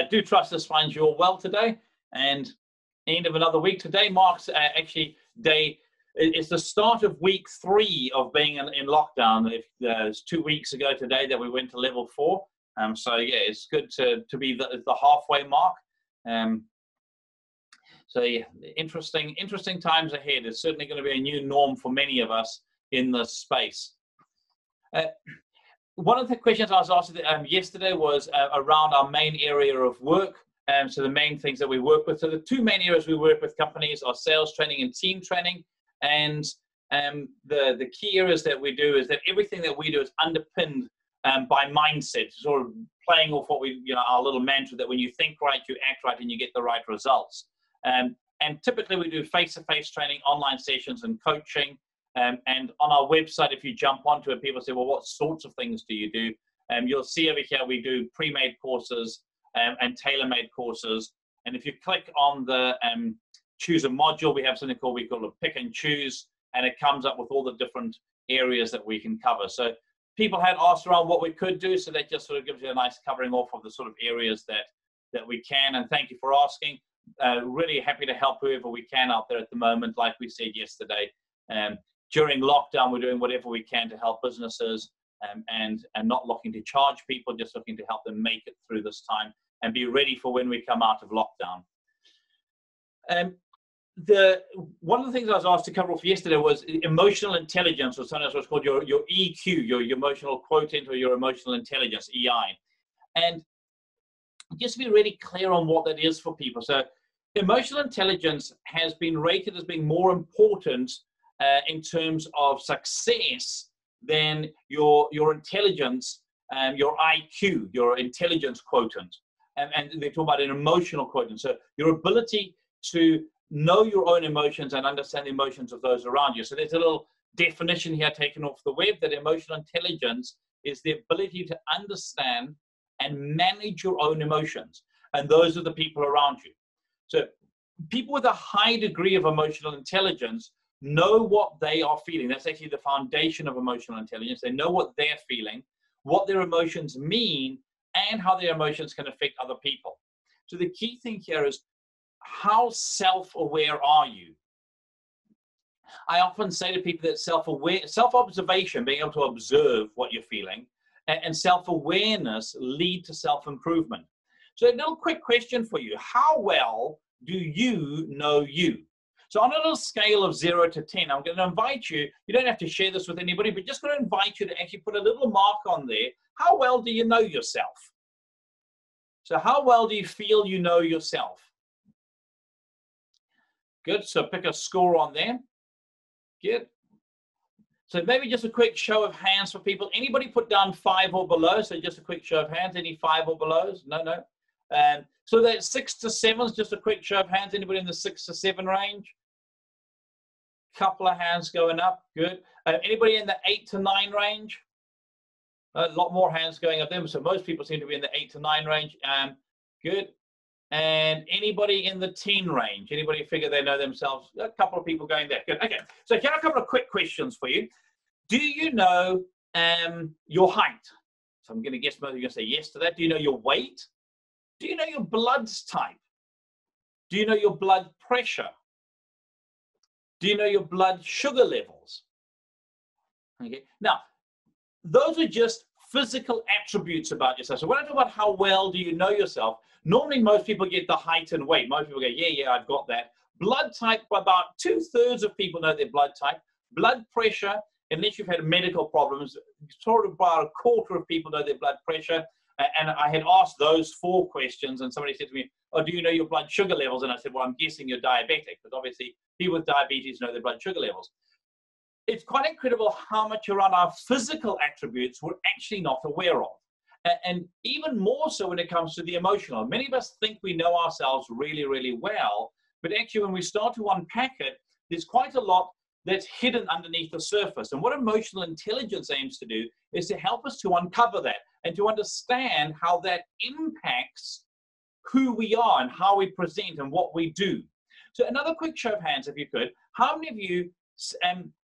Do trust this finds you all well today, and end of another week. Today marks actually it's the start of week 3 of being in lockdown. It's 2 weeks ago today that we went to level 4. So yeah, it's good to be the halfway mark. So yeah, interesting times ahead. It's certainly going to be a new norm for many of us in this space. One of the questions I was asked yesterday was around our main area of work. So the main things that we work with. So the 2 main areas we work with companies are sales training and team training. And the key areas that we do is that everything that we do is underpinned by mindset, sort of playing off what our little mantra that when you think right, you act right, and you get the right results. And typically we do face-to-face training, online sessions, and coaching. And on our website, if you jump onto it, people say, well, what sorts of things do you do? You'll see over here we do pre-made courses and tailor-made courses. And if you click on the choose a module, we have something we call a pick and choose, and it comes up with all the different areas that we can cover. So people had asked around what we could do, so that just sort of gives you a nice covering off of the sort of areas that we can. And thank you for asking. Really happy to help whoever we can out there at the moment. Like we said yesterday, during lockdown, we're doing whatever we can to help businesses and not looking to charge people, just looking to help them make it through this time and be ready for when we come out of lockdown. One of the things I was asked to cover off yesterday was emotional intelligence, or sometimes what's called your EQ, your emotional quotient, or your emotional intelligence, EI. And just to be really clear on what that is for people. So emotional intelligence has been rated as being more important in terms of success than your intelligence, your IQ, your intelligence quotient. And they talk about an emotional quotient. So your ability to know your own emotions and understand the emotions of those around you. So there's a little definition here taken off the web that emotional intelligence is the ability to understand and manage your own emotions. And those are the people around you. So people with a high degree of emotional intelligence know what they are feeling. That's actually the foundation of emotional intelligence. They know what they're feeling, what their emotions mean, and how their emotions can affect other people. So the key thing here is, how self-aware are you? I often say to people that self-observation, being able to observe what you're feeling, and self-awareness lead to self-improvement. So a little quick question for you. How well do you know you? So on a little scale of 0 to 10, I'm going to invite you, you don't have to share this with anybody, but just going to invite you to actually put a little mark on there. How well do you know yourself? So how well do you feel you know yourself? Good, so pick a score on there. Good. So maybe just a quick show of hands for people. Anybody put down 5 or below? So just a quick show of hands. Any 5 or belows? No. So that 6 to 7 is just a quick show of hands. Anybody in the 6 to 7 range? Couple of hands going up. Good. Anybody in the 8 to 9 range? A lot more hands going up there. So most people seem to be in the 8 to 9 range. Good. And anybody in the 10 range? Anybody figure they know themselves? A couple of people going there. Good. Okay. So here are a couple of quick questions for you. Do you know your height? So I'm going to guess most of you are going to say yes to that. Do you know your weight? Do you know your blood type? Do you know your blood pressure? Do you know your blood sugar levels? Okay. Now, those are just physical attributes about yourself. So when I talk about how well do you know yourself, normally most people get the height and weight. Most people go, yeah, I've got that. Blood type, about 2/3 of people know their blood type. Blood pressure, unless you've had medical problems, sort of about 1/4 of people know their blood pressure. And I had asked those 4 questions, and somebody said to me, oh, do you know your blood sugar levels? And I said, well, I'm guessing you're diabetic, because obviously people with diabetes know their blood sugar levels. It's quite incredible how much around our physical attributes we're actually not aware of. And even more so when it comes to the emotional. Many of us think we know ourselves really, really well, but actually when we start to unpack it, there's quite a lot that's hidden underneath the surface. And what emotional intelligence aims to do is to help us to uncover that and to understand how that impacts who we are and how we present and what we do. So another quick show of hands, if you could. How many of you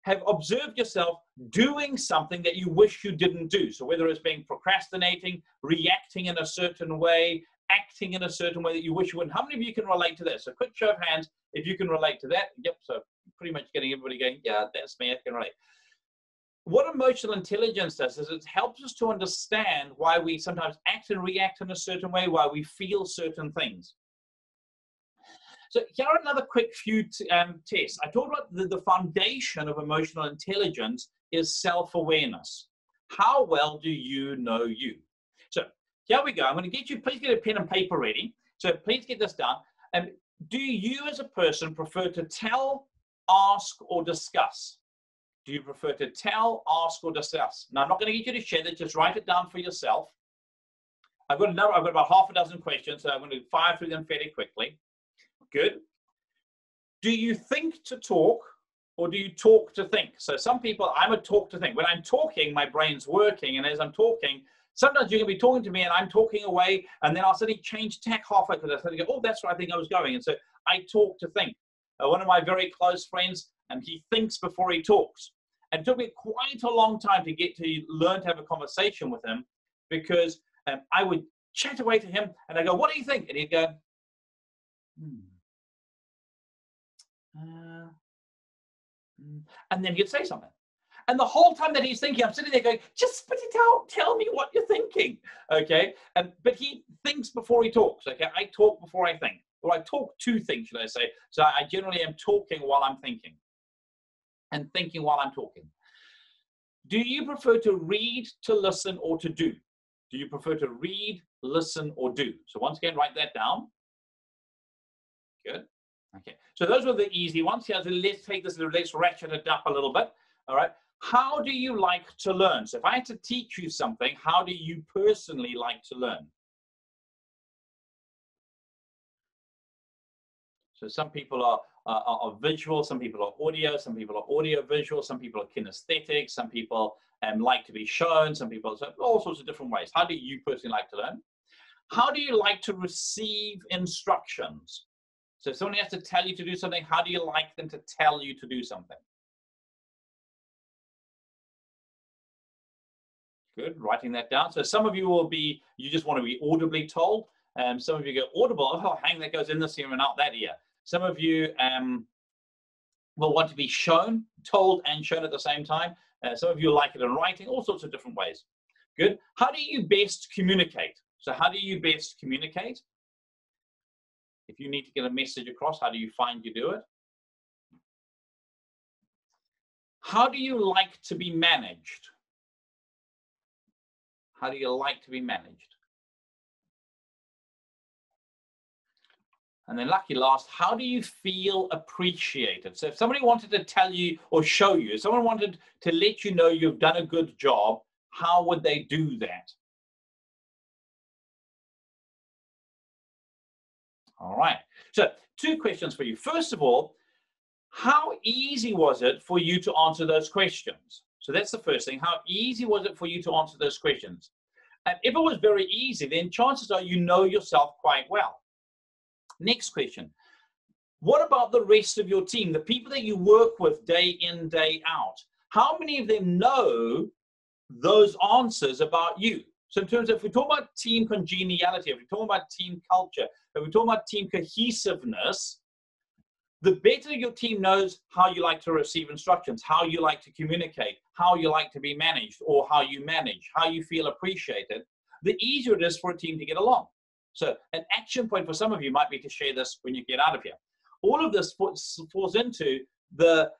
have observed yourself doing something that you wish you didn't do? So whether it's being procrastinating, reacting in a certain way, acting in a certain way that you wish you wouldn't. How many of you can relate to that? So quick show of hands if you can relate to that. Yep, so pretty much getting everybody going, yeah, that's me, I can relate. What emotional intelligence does is it helps us to understand why we sometimes act and react in a certain way, why we feel certain things. So here are another quick few tests. I talked about the foundation of emotional intelligence is self-awareness. How well do you know you? So here we go. I'm going to get you, please get a pen and paper ready. So please get this done. Do you as a person prefer to tell, ask, or discuss? Do you prefer to tell, ask, or discuss? Now, I'm not going to get you to share that. Just write it down for yourself. I've got about half a dozen questions, so I'm going to fire through them fairly quickly. Good. Do you think to talk, or do you talk to think? So some people, I'm a talk to think. When I'm talking, my brain's working, and as I'm talking, sometimes you're going to be talking to me, and I'm talking away, and then I'll suddenly change tack halfway because I suddenly go, oh, that's where I think I was going. And so I talk to think. One of my very close friends, he thinks before he talks. And it took me quite a long time to get to learn to have a conversation with him because I would chat away to him and I go, what do you think? And he'd go, and then he'd say something. And the whole time that he's thinking, I'm sitting there going, just spit it out. Tell me what you're thinking. Okay. But he thinks before he talks. Okay. I talk before I think, or I talk to think, should I say. So I generally am talking while I'm thinking. And thinking while I'm talking. Do you prefer to read, to listen, or to do? Do you prefer to read, listen, or do? So once again, write that down. Good. Okay. So those were the easy ones. Here, so let's take this, let's ratchet it up a little bit. All right. How do you like to learn? So if I had to teach you something, how do you personally like to learn? So some people are visual, some people are audio, some people are audio visual, some people are kinesthetic, some people like to be shown, some people, so all sorts of different ways. How do you personally like to learn? How do you like to receive instructions? So if someone has to tell you to do something, how do you like them to tell you to do something? Good, writing that down. So some of you will be, you just want to be audibly told. Some of you go audible, oh, hang, that goes in this ear and out that ear. Some of you will want to be shown, told and shown at the same time. Some of you like it in writing, all sorts of different ways. Good. How do you best communicate? So how do you best communicate? If you need to get a message across, how do you find you do it? How do you like to be managed? How do you like to be managed? And then lucky last, how do you feel appreciated? So if somebody wanted to tell you or show you, if someone wanted to let you know you've done a good job, how would they do that? All right. So 2 questions for you. First of all, how easy was it for you to answer those questions? So that's the first thing. How easy was it for you to answer those questions? And if it was very easy, then chances are you know yourself quite well. Next question. What about the rest of your team, the people that you work with day in, day out? How many of them know those answers about you? So in terms of, if we talk about team congeniality, if we talk about team culture, if we talk about team cohesiveness, the better your team knows how you like to receive instructions, how you like to communicate, how you like to be managed, or how you manage, how you feel appreciated, the easier it is for a team to get along. So an action point for some of you might be to share this when you get out of here. All of this falls into the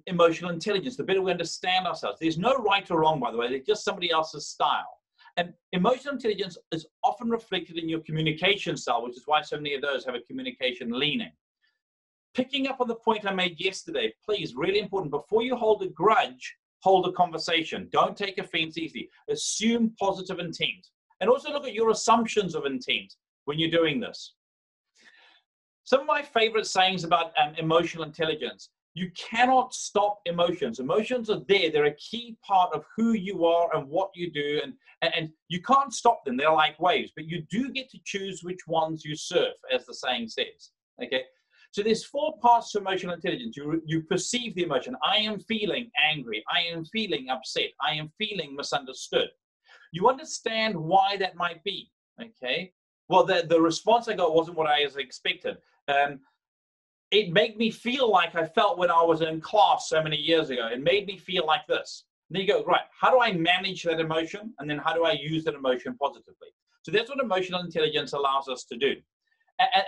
emotional intelligence, the better we understand ourselves. There's no right or wrong, by the way. There's just somebody else's style. And emotional intelligence is often reflected in your communication style, which is why so many of those have a communication leaning. Picking up on the point I made yesterday, please, really important, before you hold a grudge, hold a conversation. Don't take offense easily. Assume positive intent. And also look at your assumptions of intent when you're doing this. Some of my favorite sayings about emotional intelligence: you cannot stop emotions. Emotions are there. They're a key part of who you are and what you do. And you can't stop them. They're like waves. But you do get to choose which ones you surf, as the saying says. Okay? So there's 4 parts to emotional intelligence. You perceive the emotion. I am feeling angry. I am feeling upset. I am feeling misunderstood. You understand why that might be, okay? Well, the response I got wasn't what I expected. It made me feel like I felt when I was in class so many years ago. It made me feel like this. And then you go, right, how do I manage that emotion? And then how do I use that emotion positively? So that's what emotional intelligence allows us to do.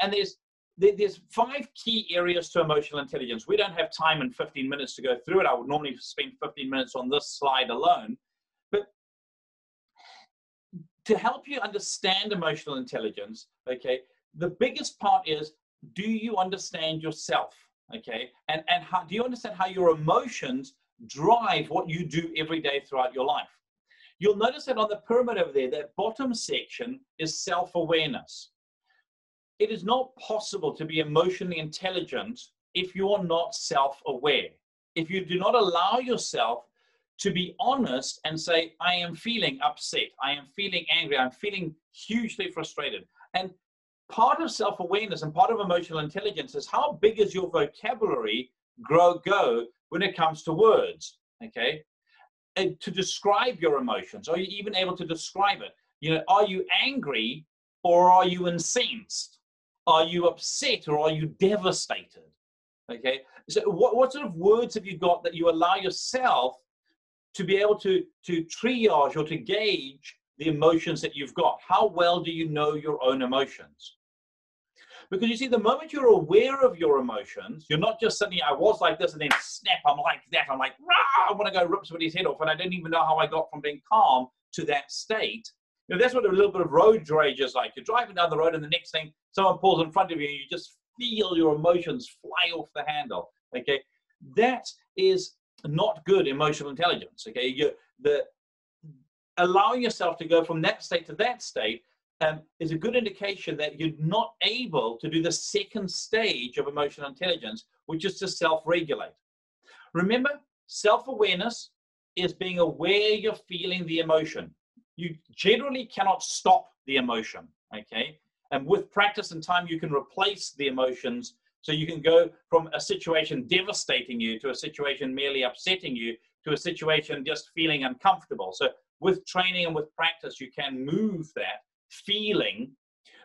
And there's 5 key areas to emotional intelligence. We don't have time in 15 minutes to go through it. I would normally spend 15 minutes on this slide alone. But to help you understand emotional intelligence, okay, the biggest part is, do you understand yourself? Okay, and how do you understand how your emotions drive what you do every day throughout your life? You'll notice that on the pyramid over there, that bottom section is self-awareness. It is not possible to be emotionally intelligent if you're not self-aware. If you do not allow yourself to be honest and say, I am feeling upset, I am feeling angry, I'm feeling hugely frustrated. And part of self-awareness and part of emotional intelligence is how big is your vocabulary go when it comes to words, okay? And to describe your emotions. Are you even able to describe it? You know, are you angry or are you incensed? Are you upset or are you devastated? Okay, so what sort of words have you got that you allow yourself to be able to triage or to gauge the emotions that you've got? How well do you know your own emotions? Because you see, the moment you're aware of your emotions, you're not just suddenly, I was like this and then snap, I'm like that, I'm like, rah, I want to go rip somebody's head off, and I don't even know how I got from being calm to that state. You know, that's what a little bit of road rage is like. You're driving down the road and the next thing, someone pulls in front of you and you just feel your emotions fly off the handle, okay? That is not good emotional intelligence, okay? Allowing yourself to go from that state to that state is a good indication that you're not able to do the second stage of emotional intelligence, which is to self-regulate. Remember, self-awareness is being aware you're feeling the emotion. You generally cannot stop the emotion, okay? And with practice and time, you can replace the emotions. So you can go from a situation devastating you to a situation merely upsetting you to a situation just feeling uncomfortable. So with training and with practice, you can move that feeling,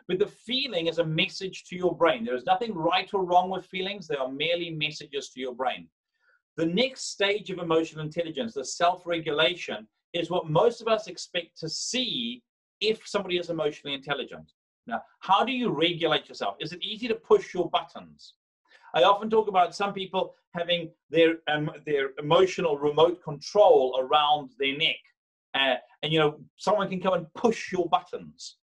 but the feeling is a message to your brain. There is nothing right or wrong with feelings. They are merely messages to your brain. The next stage of emotional intelligence, the self-regulation, is what most of us expect to see if somebody is emotionally intelligent. Now, how do you regulate yourself? Is it easy to push your buttons? I often talk about some people having their emotional remote control around their neck. And, you know, someone can come and push your buttons.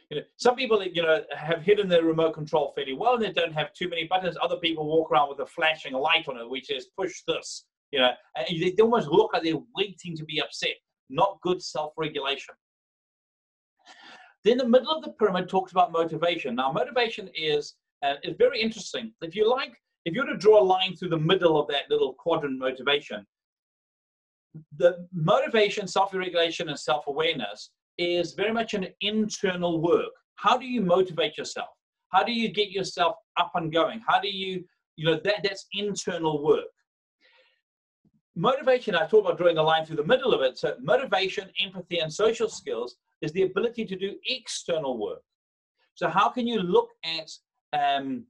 You know, some people, you know, have hidden their remote control fairly well and they don't have too many buttons. Other people walk around with a flashing light on it, which says, push this, you know, and they almost look like they're waiting to be upset. Not good self-regulation. Then the middle of the pyramid talks about motivation. Now, motivation is very interesting. If you were to draw a line through the middle of that little quadrant motivation, the motivation, self-regulation, and self-awareness is very much an internal work. How do you motivate yourself? How do you get yourself up and going? How do you, that's internal work. Motivation, I talk about drawing a line through the middle of it. So motivation, empathy, and social skills is the ability to do external work. So how can you look at, how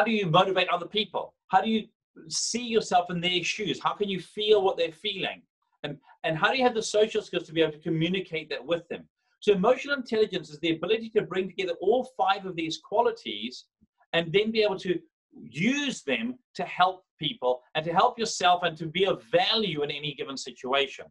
do you motivate other people? How do you see yourself in their shoes? How can you feel what they're feeling? And how do you have the social skills to be able to communicate that with them? So emotional intelligence is the ability to bring together all 5 of these qualities and then be able to use them to help people and to help yourself and to be of value in any given situation.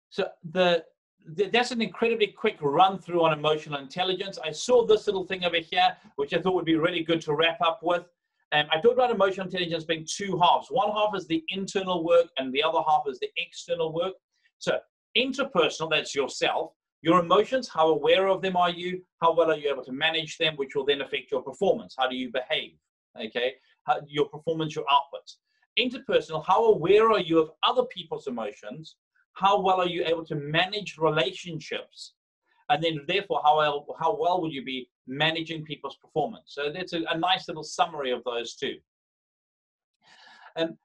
So that's an incredibly quick run through on emotional intelligence. I saw this little thing over here, which I thought would be really good to wrap up with. I talked about emotional intelligence being 2 halves. One half is the internal work and the other half is the external work. So interpersonal, that's yourself. Your emotions, how aware of them are you? How well are you able to manage them, which will then affect your performance? How do you behave? Okay, your performance, your output. Interpersonal, how aware are you of other people's emotions? How well are you able to manage relationships? And then therefore, how well will you be managing people's performance? So that's a nice little summary of those 2. And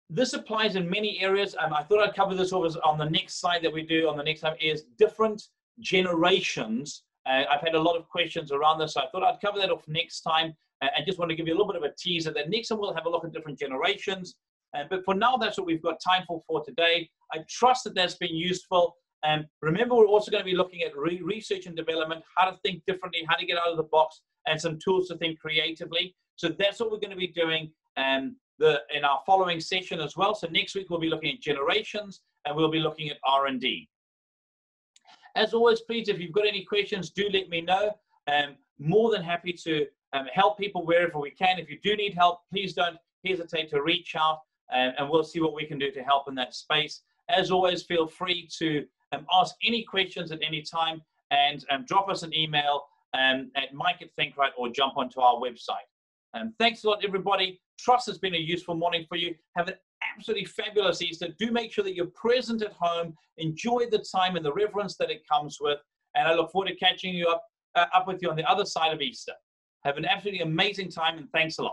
this applies in many areas. I thought I'd cover this over on the next slide that we do on the next time is different generations. I've had a lot of questions around this, so I thought I'd cover that off next time. I just want to give you a little bit of a teaser that next time we'll have a look at different generations. But for now, that's what we've got time for today. I trust that that's been useful. Remember, we're also going to be looking at research and development, how to think differently, how to get out of the box, and some tools to think creatively. So that's what we're going to be doing in our following session as well. So next week, we'll be looking at generations, and we'll be looking at R&D. As always, please, if you've got any questions, do let me know. More than happy to help people wherever we can. If you do need help, please don't hesitate to reach out, and we'll see what we can do to help in that space. As always, feel free to ask any questions at any time, and drop us an email at mike@thinkrite or jump onto our website. Thanks a lot, everybody. Trust it's been a useful morning for you. Have an absolutely fabulous Easter. Do make sure that you're present at home. Enjoy the time and the reverence that it comes with. And I look forward to catching you up with you on the other side of Easter. Have an absolutely amazing time, and thanks a lot.